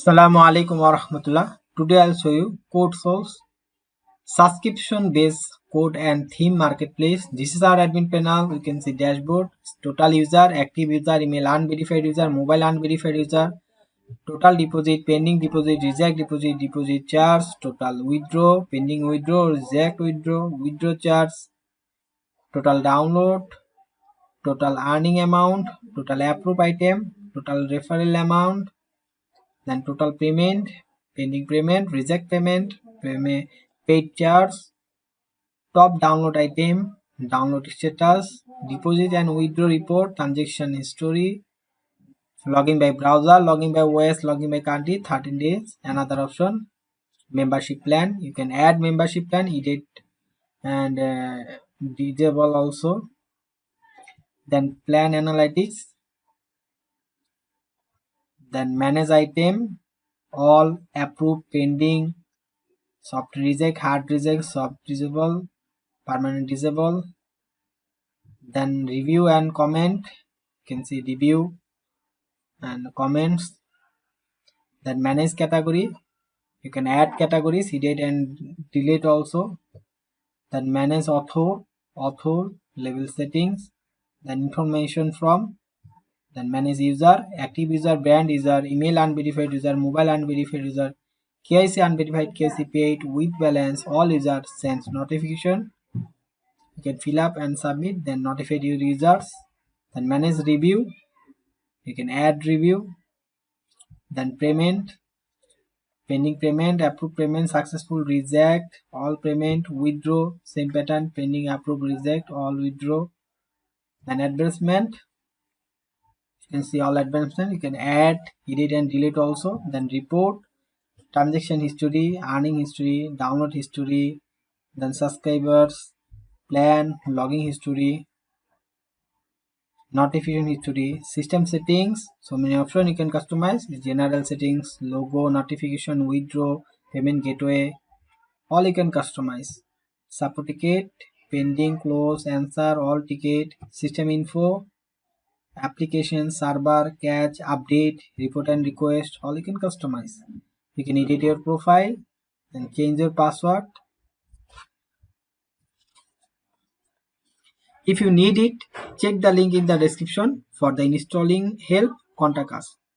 Assalamu alaikum warahmatullah. Today I'll show you CodeSole's subscription-based code and theme marketplace. This is our admin panel. You can see dashboard, total user, active user, email unverified user, mobile unverified user, total deposit, pending deposit, reject deposit, deposit charge, total withdraw, pending withdraw, reject withdraw, withdraw charge, total download, total earning amount, total approve item, total referral amount, then total payment, pending payment, reject payment, paid charge, top download item, download status, deposit and withdraw report, transaction history, login by browser, login by OS, login by country, 13 days. Another option, membership plan. You can add membership plan, edit and disable also. Then plan analytics, then manage item, all, approve, pending, soft reject, hard reject, soft disable, permanent disable. Then review and comment, you can see review and comments. Then manage category, you can add categories, edit and delete also. Then manage author level settings, then information from, then manage user, active user, brand user, email unverified user, mobile unverified user, KYC unverified, KYC paid with balance, all users sends notification. You can fill up and submit, then notify your users. Then manage review, you can add review. Then payment, pending payment, approve payment, successful, reject, all payment, withdraw, same pattern, pending, approve, reject, all withdraw. Then advancement, you can see all advancement, you can add, edit and delete also. Then report, transaction history, earning history, download history, then subscribers, plan, logging history, notification history, system settings. So many options you can customize. General settings, logo, notification, withdraw, payment gateway, all you can customize. Support ticket, pending, close, answer, all ticket, system info, application, server, catch, update, report and request, all you can customize. You can edit your profile and change your password. If you need it, check the link in the description. For the installing help, contact us.